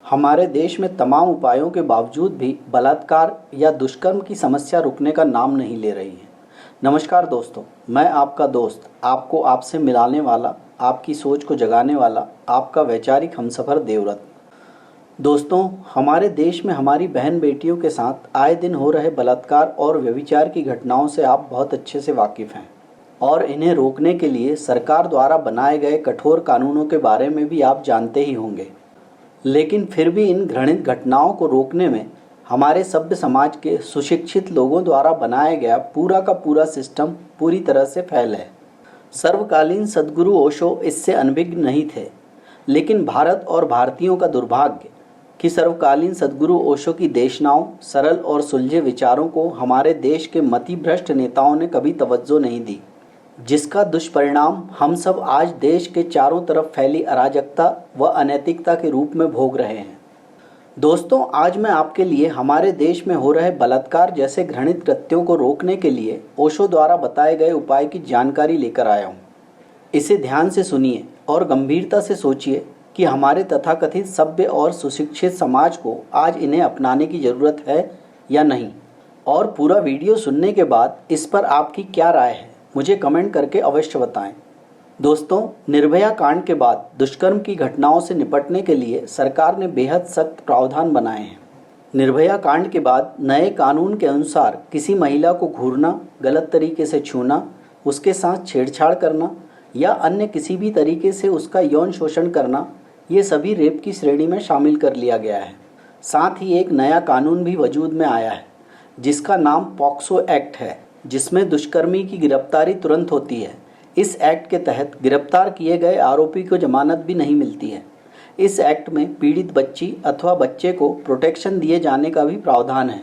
हमारे देश में तमाम उपायों के बावजूद भी बलात्कार या दुष्कर्म की समस्या रुकने का नाम नहीं ले रही है। नमस्कार दोस्तों, मैं आपका दोस्त, आपको आपसे मिलाने वाला, आपकी सोच को जगाने वाला, आपका वैचारिक हमसफ़र देवव्रत। दोस्तों, हमारे देश में हमारी बहन बेटियों के साथ आए दिन हो रहे बलात्कार और व्यभिचार की घटनाओं से आप बहुत अच्छे से वाकिफ़ हैं और इन्हें रोकने के लिए सरकार द्वारा बनाए गए कठोर कानूनों के बारे में भी आप जानते ही होंगे। लेकिन फिर भी इन घृणित घटनाओं को रोकने में हमारे सभ्य समाज के सुशिक्षित लोगों द्वारा बनाया गया पूरा का पूरा सिस्टम पूरी तरह से फेल है। सर्वकालीन सद्गुरु ओशो इससे अनभिज्ञ नहीं थे, लेकिन भारत और भारतीयों का दुर्भाग्य कि सर्वकालीन सद्गुरु ओशो की देशनाओं, सरल और सुलझे विचारों को हमारे देश के मतिभ्रष्ट नेताओं ने कभी तवज्जो नहीं दी, जिसका दुष्परिणाम हम सब आज देश के चारों तरफ फैली अराजकता व अनैतिकता के रूप में भोग रहे हैं। दोस्तों, आज मैं आपके लिए हमारे देश में हो रहे बलात्कार जैसे घृणित कृत्यों को रोकने के लिए ओशो द्वारा बताए गए उपाय की जानकारी लेकर आया हूँ। इसे ध्यान से सुनिए और गंभीरता से सोचिए कि हमारे तथाकथित सभ्य और सुशिक्षित समाज को आज इन्हें अपनाने की ज़रूरत है या नहीं। और पूरा वीडियो सुनने के बाद इस पर आपकी क्या राय है, मुझे कमेंट करके अवश्य बताएं। दोस्तों, निर्भया कांड के बाद दुष्कर्म की घटनाओं से निपटने के लिए सरकार ने बेहद सख्त प्रावधान बनाए हैं। निर्भया कांड के बाद नए कानून के अनुसार किसी महिला को घूरना, गलत तरीके से छूना, उसके साथ छेड़छाड़ करना या अन्य किसी भी तरीके से उसका यौन शोषण करना, ये सभी रेप की श्रेणी में शामिल कर लिया गया है। साथ ही एक नया कानून भी वजूद में आया है जिसका नाम पॉक्सो एक्ट है, जिसमें दुष्कर्मी की गिरफ्तारी तुरंत होती है। इस एक्ट के तहत गिरफ्तार किए गए आरोपी को जमानत भी नहीं मिलती है। इस एक्ट में पीड़ित बच्ची अथवा बच्चे को प्रोटेक्शन दिए जाने का भी प्रावधान है।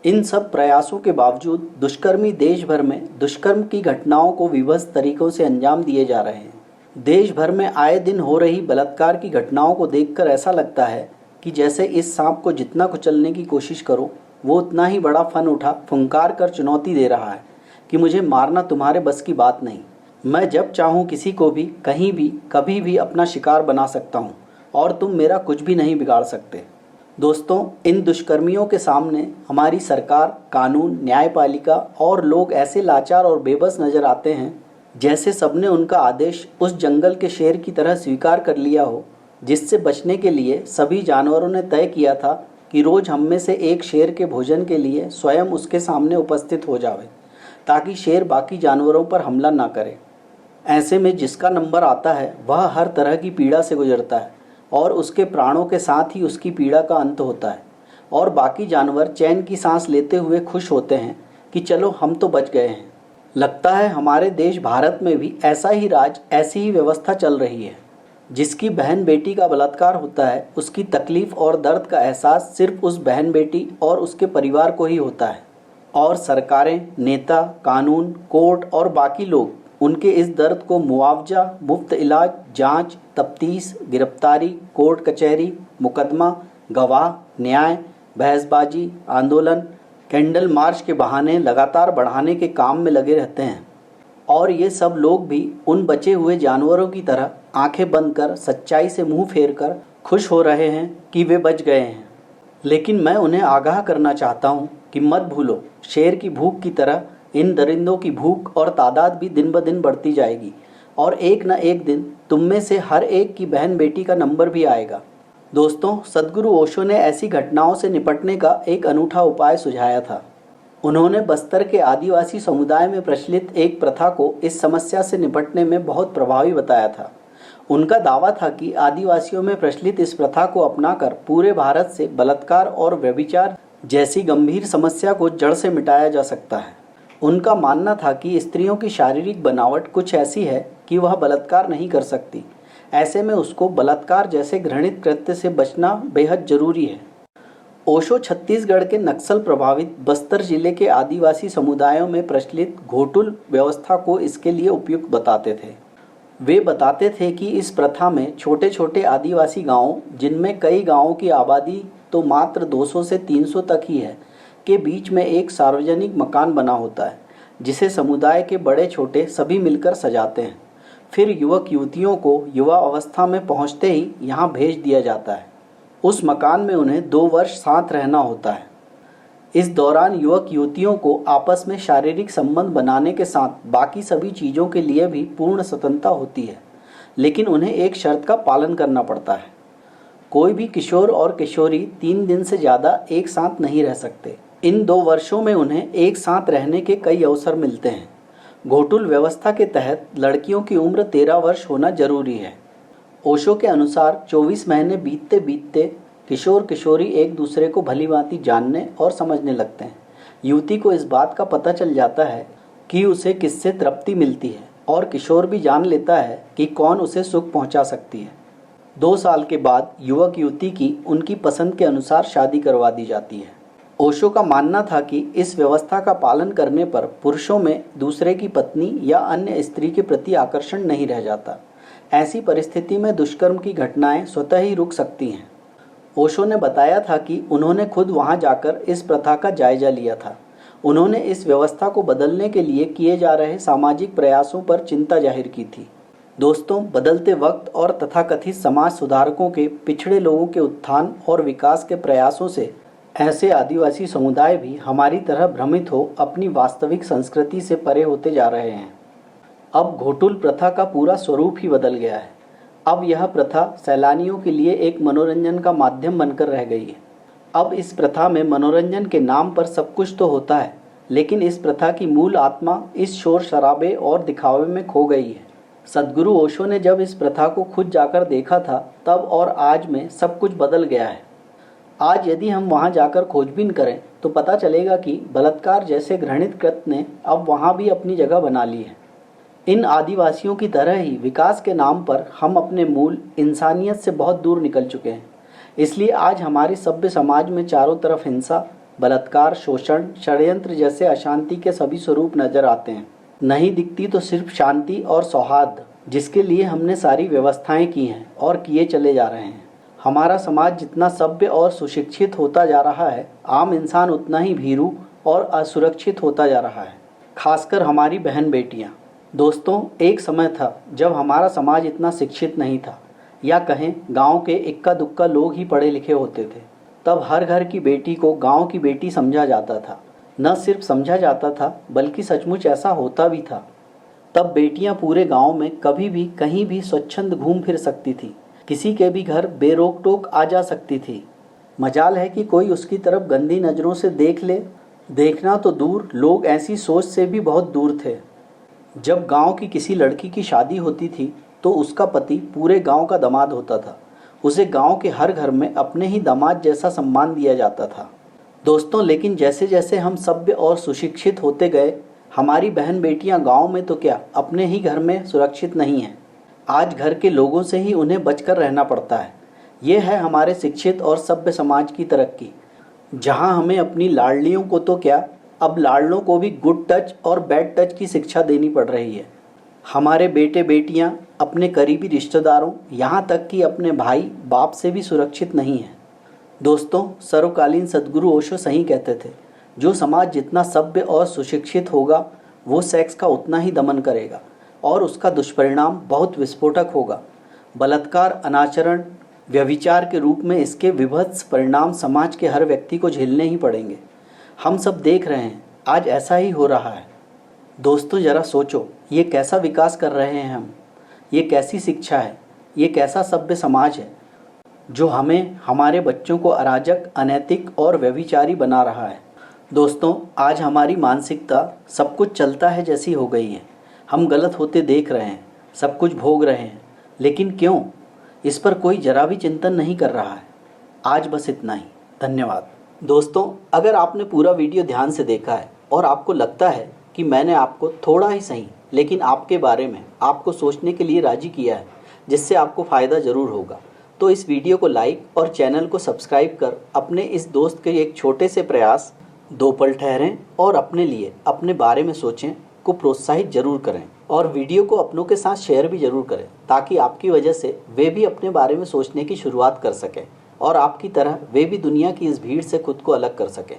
इन सब प्रयासों के बावजूद दुष्कर्मी देश भर में दुष्कर्म की घटनाओं को विभत्स तरीकों से अंजाम दिए जा रहे हैं। देश भर में आए दिन हो रही बलात्कार की घटनाओं को देखकर ऐसा लगता है कि जैसे इस सांप को जितना कुचलने की कोशिश करो वो उतना ही बड़ा फन उठा फुंकार कर चुनौती दे रहा है कि मुझे मारना तुम्हारे बस की बात नहीं। मैं जब चाहूँ किसी को भी, कहीं भी, कभी भी अपना शिकार बना सकता हूँ और तुम मेरा कुछ भी नहीं बिगाड़ सकते। दोस्तों, इन दुष्कर्मियों के सामने हमारी सरकार, कानून, न्यायपालिका और लोग ऐसे लाचार और बेबस नजर आते हैं जैसे सबने उनका आदेश उस जंगल के शेर की तरह स्वीकार कर लिया हो, जिससे बचने के लिए सभी जानवरों ने तय किया था कि रोज हम में से एक शेर के भोजन के लिए स्वयं उसके सामने उपस्थित हो जावे, ताकि शेर बाकी जानवरों पर हमला ना करे। ऐसे में जिसका नंबर आता है वह हर तरह की पीड़ा से गुजरता है और उसके प्राणों के साथ ही उसकी पीड़ा का अंत होता है और बाकी जानवर चैन की सांस लेते हुए खुश होते हैं कि चलो हम तो बच गए हैं। लगता है हमारे देश भारत में भी ऐसा ही राज, ऐसी ही व्यवस्था चल रही है। जिसकी बहन बेटी का बलात्कार होता है उसकी तकलीफ और दर्द का एहसास सिर्फ उस बहन बेटी और उसके परिवार को ही होता है और सरकारें, नेता, कानून, कोर्ट और बाकी लोग उनके इस दर्द को मुआवजा, मुफ्त इलाज, जांच, तफ्तीश, गिरफ्तारी, कोर्ट कचहरी, मुकदमा, गवाह, न्याय, बहसबाजी, आंदोलन, कैंडल मार्च के बहाने लगातार बढ़ाने के काम में लगे रहते हैं। और ये सब लोग भी उन बचे हुए जानवरों की तरह आंखें बंद कर, सच्चाई से मुंह फेर कर खुश हो रहे हैं कि वे बच गए हैं। लेकिन मैं उन्हें आगाह करना चाहता हूँ कि मत भूलो, शेर की भूख की तरह इन दरिंदों की भूख और तादाद भी दिन ब दिन बढ़ती जाएगी और एक न एक दिन तुम में से हर एक की बहन बेटी का नंबर भी आएगा। दोस्तों, सद्गुरु ओशो ने ऐसी घटनाओं से निपटने का एक अनूठा उपाय सुझाया था। उन्होंने बस्तर के आदिवासी समुदाय में प्रचलित एक प्रथा को इस समस्या से निपटने में बहुत प्रभावी बताया था। उनका दावा था कि आदिवासियों में प्रचलित इस प्रथा को अपनाकर पूरे भारत से बलात्कार और व्यभिचार जैसी गंभीर समस्या को जड़ से मिटाया जा सकता है। उनका मानना था कि स्त्रियों की शारीरिक बनावट कुछ ऐसी है कि वह बलात्कार नहीं कर सकती। ऐसे में उसको बलात्कार जैसे घृणित कृत्य से बचना बेहद जरूरी है। ओशो छत्तीसगढ़ के नक्सल प्रभावित बस्तर जिले के आदिवासी समुदायों में प्रचलित घोटुल व्यवस्था को इसके लिए उपयुक्त बताते थे। वे बताते थे कि इस प्रथा में छोटे छोटे आदिवासी गांवों, जिनमें कई गांवों की आबादी तो मात्र 200 से 300 तक ही है, के बीच में एक सार्वजनिक मकान बना होता है जिसे समुदाय के बड़े छोटे सभी मिलकर सजाते हैं। फिर युवक युवतियों को युवा अवस्था में पहुंचते ही यहाँ भेज दिया जाता है। उस मकान में उन्हें 2 वर्ष साथ रहना होता है। इस दौरान युवक युवतियों को आपस में शारीरिक संबंध बनाने के साथ बाकी सभी चीज़ों के लिए भी पूर्ण स्वतंत्रता होती है, लेकिन उन्हें एक शर्त का पालन करना पड़ता है। कोई भी किशोर और किशोरी 3 दिन से ज़्यादा एक साथ नहीं रह सकते। इन 2 वर्षों में उन्हें एक साथ रहने के कई अवसर मिलते हैं। घोटुल व्यवस्था के तहत लड़कियों की उम्र 13 वर्ष होना जरूरी है। ओशो के अनुसार 24 महीने बीतते बीतते किशोर किशोरी एक दूसरे को भली भांति जानने और समझने लगते हैं। युवती को इस बात का पता चल जाता है कि उसे किससे तृप्ति मिलती है और किशोर भी जान लेता है कि कौन उसे सुख पहुंचा सकती है। 2 साल के बाद युवक युवती की उनकी पसंद के अनुसार शादी करवा दी जाती है। ओशो का मानना था कि इस व्यवस्था का पालन करने पर पुरुषों में दूसरे की पत्नी या अन्य स्त्री के प्रति आकर्षण नहीं रह जाता। ऐसी परिस्थिति में दुष्कर्म की घटनाएं स्वतः ही रुक सकती हैं। ओशो ने बताया था कि उन्होंने खुद वहां जाकर इस प्रथा का जायजा लिया था। उन्होंने इस व्यवस्था को बदलने के लिए किए जा रहे सामाजिक प्रयासों पर चिंता जाहिर की थी। दोस्तों, बदलते वक्त और तथाकथित समाज सुधारकों के पिछड़े लोगों के उत्थान और विकास के प्रयासों से ऐसे आदिवासी समुदाय भी हमारी तरह भ्रमित हो अपनी वास्तविक संस्कृति से परे होते जा रहे हैं। अब घोटुल प्रथा का पूरा स्वरूप ही बदल गया है। अब यह प्रथा सैलानियों के लिए एक मनोरंजन का माध्यम बनकर रह गई है। अब इस प्रथा में मनोरंजन के नाम पर सब कुछ तो होता है, लेकिन इस प्रथा की मूल आत्मा इस शोर शराबे और दिखावे में खो गई है। सद्गुरु ओशो ने जब इस प्रथा को खुद जाकर देखा था, तब और आज में सब कुछ बदल गया है। आज यदि हम वहां जाकर खोजबीन करें तो पता चलेगा कि बलात्कार जैसे घृणित कृत्य ने अब वहां भी अपनी जगह बना ली है। इन आदिवासियों की तरह ही विकास के नाम पर हम अपने मूल इंसानियत से बहुत दूर निकल चुके हैं। इसलिए आज हमारे सभ्य समाज में चारों तरफ हिंसा, बलात्कार, शोषण, षड्यंत्र जैसे अशांति के सभी स्वरूप नजर आते हैं। नहीं दिखती तो सिर्फ शांति और सौहार्द, जिसके लिए हमने सारी व्यवस्थाएं की हैं और किए चले जा रहे हैं। हमारा समाज जितना सभ्य और सुशिक्षित होता जा रहा है, आम इंसान उतना ही भीरू और असुरक्षित होता जा रहा है, खासकर हमारी बहन बेटियां। दोस्तों, एक समय था जब हमारा समाज इतना शिक्षित नहीं था, या कहें गांव के इक्का दुक्का लोग ही पढ़े लिखे होते थे। तब हर घर की बेटी को गांव की बेटी समझा जाता था। न सिर्फ समझा जाता था, बल्कि सचमुच ऐसा होता भी था। तब बेटियां पूरे गांव में कभी भी कहीं भी स्वच्छंद घूम फिर सकती थी, किसी के भी घर बेरोक टोक आ जा सकती थी। मजाल है कि कोई उसकी तरफ गंदी नज़रों से देख ले। देखना तो दूर, लोग ऐसी सोच से भी बहुत दूर थे। जब गांव की किसी लड़की की शादी होती थी तो उसका पति पूरे गांव का दामाद होता था। उसे गांव के हर घर में अपने ही दामाद जैसा सम्मान दिया जाता था। दोस्तों, लेकिन जैसे जैसे हम सभ्य और सुशिक्षित होते गए, हमारी बहन बेटियां गांव में तो क्या, अपने ही घर में सुरक्षित नहीं हैं। आज घर के लोगों से ही उन्हें बचकर रहना पड़ता है। ये है हमारे शिक्षित और सभ्य समाज की तरक्की, जहां हमें अपनी लाडलियों को तो क्या, अब लाडलों को भी गुड टच और बैड टच की शिक्षा देनी पड़ रही है। हमारे बेटे बेटियां अपने करीबी रिश्तेदारों, यहाँ तक कि अपने भाई बाप से भी सुरक्षित नहीं हैं। दोस्तों, सर्वकालीन सद्गुरु ओशो सही कहते थे, जो समाज जितना सभ्य और सुशिक्षित होगा, वो सेक्स का उतना ही दमन करेगा और उसका दुष्परिणाम बहुत विस्फोटक होगा। बलात्कार, अनाचरण, व्यभिचार के रूप में इसके विभत्स परिणाम समाज के हर व्यक्ति को झेलने ही पड़ेंगे। हम सब देख रहे हैं, आज ऐसा ही हो रहा है। दोस्तों, जरा सोचो, ये कैसा विकास कर रहे हैं हम, ये कैसी शिक्षा है, ये कैसा सभ्य समाज है जो हमें, हमारे बच्चों को अराजक, अनैतिक और व्यभिचारी बना रहा है। दोस्तों, आज हमारी मानसिकता सब कुछ चलता है जैसी हो गई है। हम गलत होते देख रहे हैं, सब कुछ भोग रहे हैं, लेकिन क्यों, इस पर कोई जरा भी चिंतन नहीं कर रहा है। आज बस इतना ही। धन्यवाद। दोस्तों, अगर आपने पूरा वीडियो ध्यान से देखा है और आपको लगता है कि मैंने आपको थोड़ा ही सही, लेकिन आपके बारे में आपको सोचने के लिए राजी किया है, जिससे आपको फ़ायदा ज़रूर होगा, तो इस वीडियो को लाइक और चैनल को सब्सक्राइब कर अपने इस दोस्त के एक छोटे से प्रयास, 2 पल ठहरें और अपने लिए, अपने बारे में सोचें को प्रोत्साहित जरूर करें और वीडियो को अपनों के साथ शेयर भी जरूर करें, ताकि आपकी वजह से वे भी अपने बारे में सोचने की शुरुआत कर सकें और आपकी तरह वे भी दुनिया की इस भीड़ से खुद को अलग कर सकें।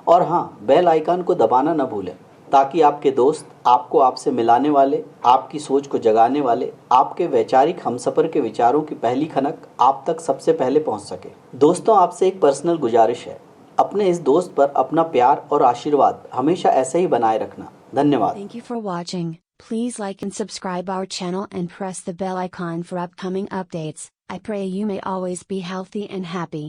और हाँ, बेल आइकन को दबाना न भूलें ताकि आपके दोस्त आपको आपसे मिलाने वाले, आपकी सोच को जगाने वाले, आपके वैचारिक हमसफर के विचारों की पहली खनक आप तक सबसे पहले पहुंच सके। दोस्तों, आपसे एक पर्सनल गुजारिश है, अपने इस दोस्त पर अपना प्यार और आशीर्वाद हमेशा ऐसे ही बनाए रखना। धन्यवाद। Thank you for watching. Please like and subscribe our channel and press the bell icon for upcoming updates. I pray you may always be healthy and happy.